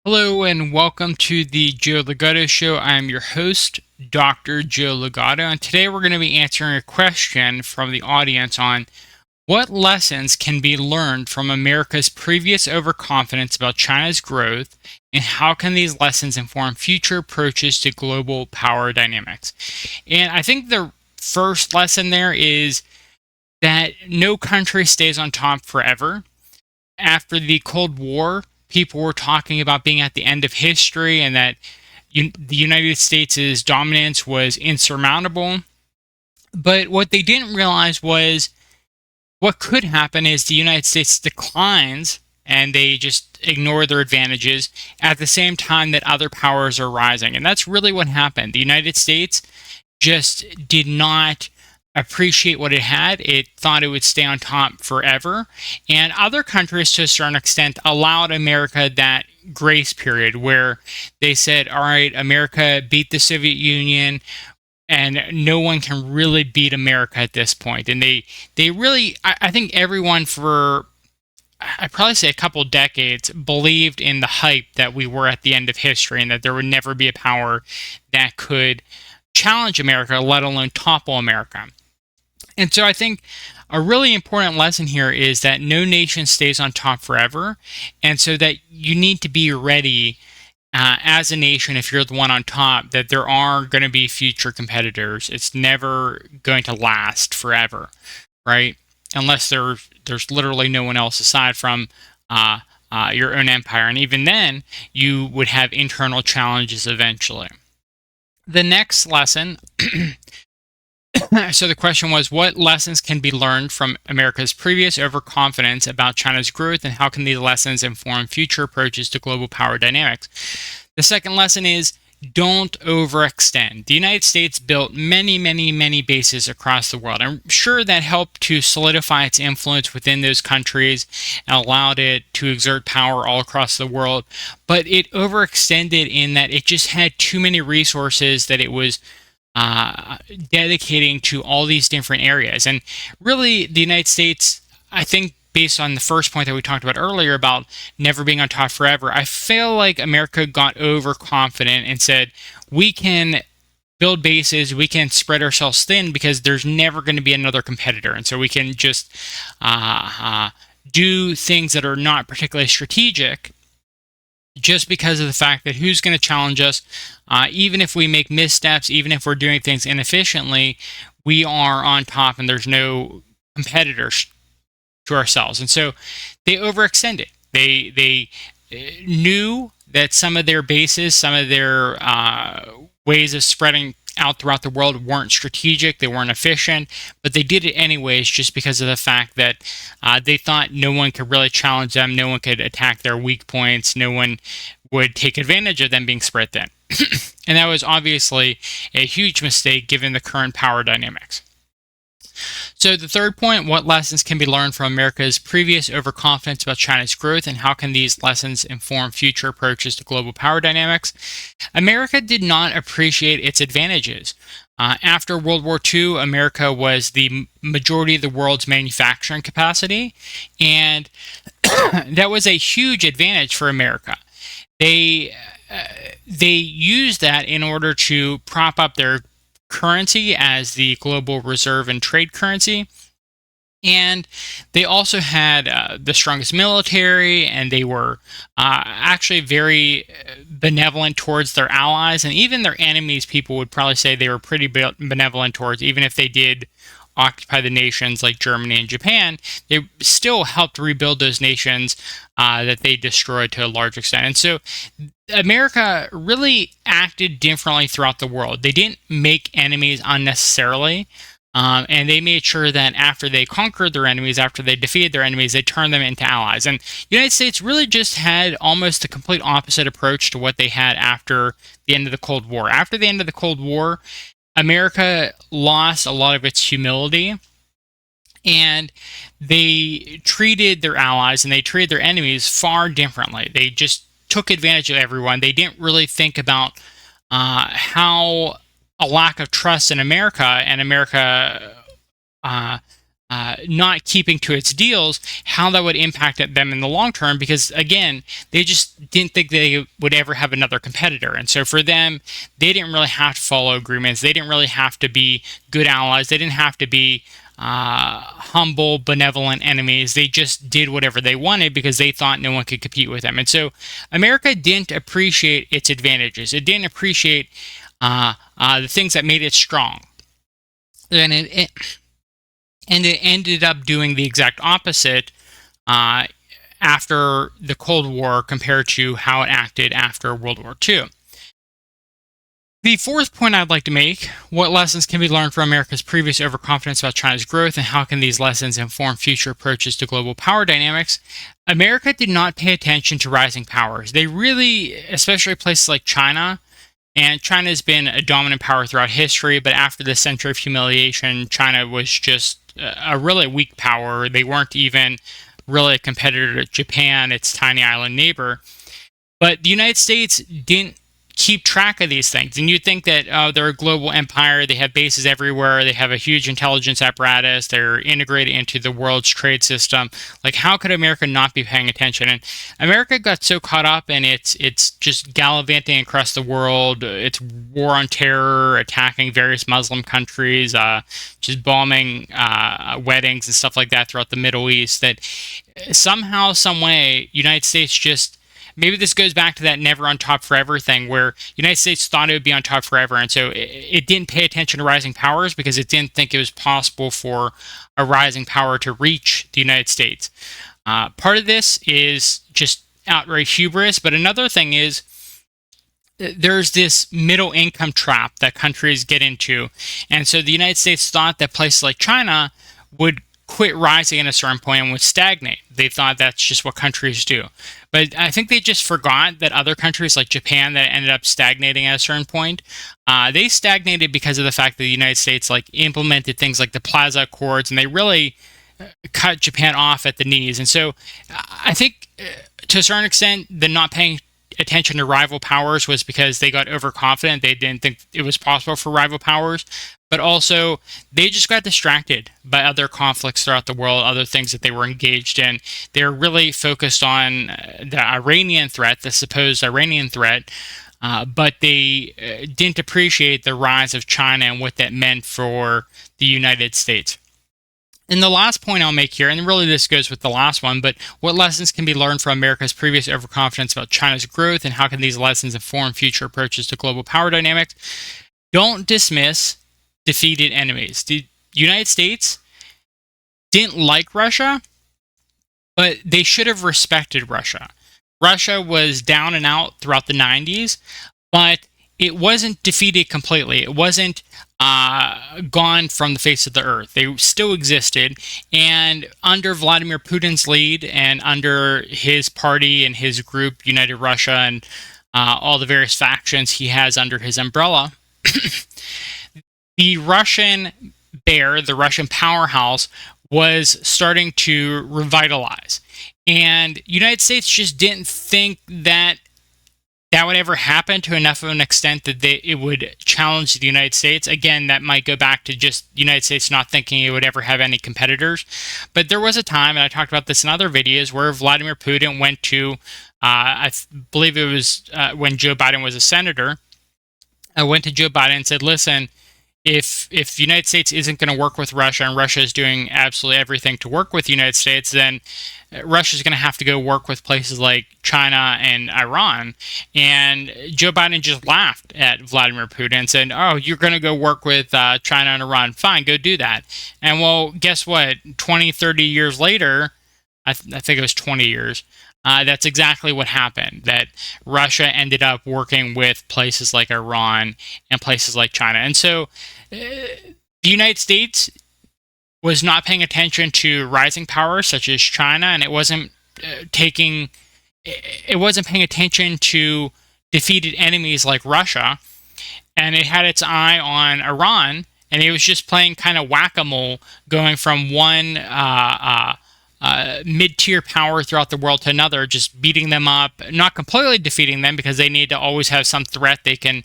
Hello and welcome to the Joe Ligato Show. I am your host, Dr. Joe Ligato, and today we're going to be answering a question from the audience on what lessons can be learned from America's previous overconfidence about China's growth, and how can these lessons inform future approaches to global power dynamics. And I think the first lesson there is that no country stays on top forever. After the Cold War, people were talking about being at the end of history and that the United States' dominance was insurmountable. But what they didn't realize was what could happen is the United States declines and they just ignore their advantages at the same time that other powers are rising. And that's really what happened. The United States just did not appreciate what it had. It thought it would stay on top forever. And other countries, to a certain extent, allowed America that grace period where they said, all right, America beat the Soviet Union and no one can really beat America at this point. And they really, I think everyone for I'd probably say a couple decades believed in the hype that we were at the end of history and that there would never be a power that could challenge America, let alone topple America. And so I think a really important lesson here is that no nation stays on top forever. And so that you need to be ready as a nation, if you're the one on top, that there are going to be future competitors. It's never going to last forever, right? Unless there's literally no one else aside from your own empire. And even then, you would have internal challenges eventually. The next lesson. So the question was, what lessons can be learned from America's previous overconfidence about China's growth, and how can these lessons inform future approaches to global power dynamics? The second lesson is, don't overextend. The United States built many, many, many bases across the world. I'm sure that helped to solidify its influence within those countries and allowed it to exert power all across the world. But it overextended in that it just had too many resources that it was dedicating to all these different areas. And really, the United States, I think, based on the first point that we talked about earlier about never being on top forever, I feel like America got overconfident and said, we can build bases, we can spread ourselves thin because there's never going to be another competitor. And so we can just do things that are not particularly strategic just because of the fact that who's going to challenge us, even if we make missteps, even if we're doing things inefficiently, we are on top and there's no competitors to ourselves. And so they overextended. They knew that some of their bases, some of their ways of spreading out throughout the world weren't strategic, they weren't efficient, but they did it anyways just because of the fact that they thought no one could really challenge them, no one could attack their weak points, no one would take advantage of them being spread thin. And that was obviously a huge mistake given the current power dynamics. So the third point, what lessons can be learned from America's previous overconfidence about China's growth, and how can these lessons inform future approaches to global power dynamics? America did not appreciate its advantages. After World War II, America was the majority of the world's manufacturing capacity, and that was a huge advantage for America. They used that in order to prop up their currency as the global reserve and trade currency. And they also had the strongest military, and they were actually very benevolent towards their allies, and even their enemies, people would probably say they were pretty benevolent towards, even if they did occupy the nations like Germany and Japan, they still helped rebuild those nations that they destroyed to a large extent. And so America really acted differently throughout the world. They didn't make enemies unnecessarily. And they made sure that after they conquered their enemies, after they defeated their enemies, they turned them into allies. And the United States really just had almost the complete opposite approach to what they had after the end of the Cold War. After the end of the Cold War, America lost a lot of its humility, and they treated their allies and they treated their enemies far differently. They just took advantage of everyone. They didn't really think about how a lack of trust in America and America not keeping to its deals, how that would impact them in the long term. Because again, they just didn't think they would ever have another competitor, and so for them, they didn't really have to follow agreements. They didn't really have to be good allies. They didn't have to be humble, benevolent enemies. They just did whatever they wanted because they thought no one could compete with them. And so America didn't appreciate its advantages. It didn't appreciate the things that made it strong. And it ended up doing the exact opposite after the Cold War compared to how it acted after World War II. The fourth point I'd like to make: what lessons can be learned from America's previous overconfidence about China's growth, and how can these lessons inform future approaches to global power dynamics? America did not pay attention to rising powers. They really, especially places like China, and China has been a dominant power throughout history, but after the century of humiliation, China was just a really weak power. They weren't even really a competitor to Japan, its tiny island neighbor. But the United States didn't keep track of these things. And you'd think that they're a global empire, they have bases everywhere, they have a huge intelligence apparatus, they're integrated into the world's trade system. Like, how could America not be paying attention? And America got so caught up in its just gallivanting across the world, its war on terror, attacking various Muslim countries, just bombing weddings and stuff like that throughout the Middle East, that somehow, some way, United States just, maybe this goes back to that never on top forever thing, where United States thought it would be on top forever, and so it didn't pay attention to rising powers because it didn't think it was possible for a rising power to reach the United States. Part of this is just outright hubris, but another thing is there's this middle income trap that countries get into, and so the United States thought that places like China would quit rising at a certain point and would stagnate. They thought that's just what countries do. But I think they just forgot that other countries like Japan that ended up stagnating at a certain point, they stagnated because of the fact that the United States implemented things like the Plaza Accords, and they really cut Japan off at the knees. And so I think to a certain extent, the not paying attention to rival powers was because they got overconfident. They didn't think it was possible for rival powers. But also, they just got distracted by other conflicts throughout the world, other things that they were engaged in. They're really focused on the Iranian threat, the supposed Iranian threat, but they didn't appreciate the rise of China and what that meant for the United States. And the last point I'll make here, and really this goes with the last one, but what lessons can be learned from America's previous overconfidence about China's growth, and how can these lessons inform future approaches to global power dynamics? Don't dismiss defeated enemies. The United States didn't like Russia, but they should have respected Russia. Russia was down and out throughout the 90s, but it wasn't defeated completely. It wasn't gone from the face of the earth. They still existed, and under Vladimir Putin's lead and under his party and his group, United Russia, and all the various factions he has under his umbrella, the Russian bear, the Russian powerhouse, was starting to revitalize. And United States just didn't think that that would ever happen to enough of an extent that it would challenge the United States. Again, that might go back to just the United States not thinking it would ever have any competitors. But there was a time, and I talked about this in other videos, where Vladimir Putin went to, I believe it was when Joe Biden was a senator, went to Joe Biden and said, listen, if the United States isn't going to work with Russia, and Russia is doing absolutely everything to work with the United States, then Russia's going to have to go work with places like China and Iran. And Joe Biden just laughed at Vladimir Putin and said, oh, you're going to go work with China and Iran. Fine, go do that. And well, guess what? 20, 30 years later, I think it was 20 years, that's exactly what happened, that Russia ended up working with places like Iran and places like China. And so the United States was not paying attention to rising powers such as China, and it wasn't paying attention to defeated enemies like Russia, and it had its eye on Iran, and it was just playing kind of whack-a-mole, going from one mid-tier power throughout the world to another, just beating them up, not completely defeating them because they need to always have some threat they can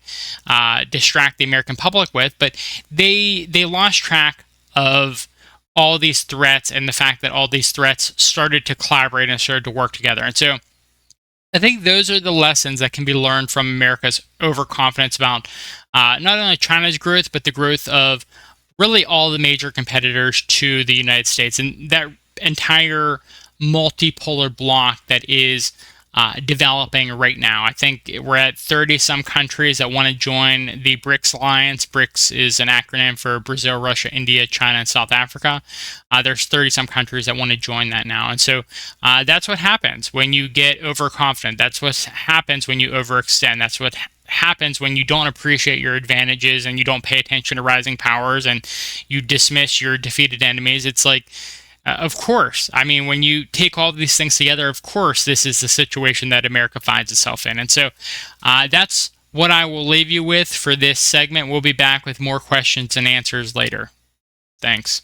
distract the American public with, but they lost track of all these threats and the fact that all these threats started to collaborate and started to work together. And so I think those are the lessons that can be learned from America's overconfidence about not only China's growth, but the growth of really all the major competitors to the United States and that entire multipolar bloc that is developing right now. I think we're at 30 some countries that want to join the BRICS alliance. BRICS is an acronym for Brazil, Russia, India, China, and South Africa. There's 30 some countries that want to join that now. And so that's what happens when you get overconfident. That's what happens when you overextend. That's what happens when you don't appreciate your advantages and you don't pay attention to rising powers and you dismiss your defeated enemies. It's like, of course. I mean, when you take all these things together, of course, this is the situation that America finds itself in. And so that's what I will leave you with for this segment. We'll be back with more questions and answers later. Thanks.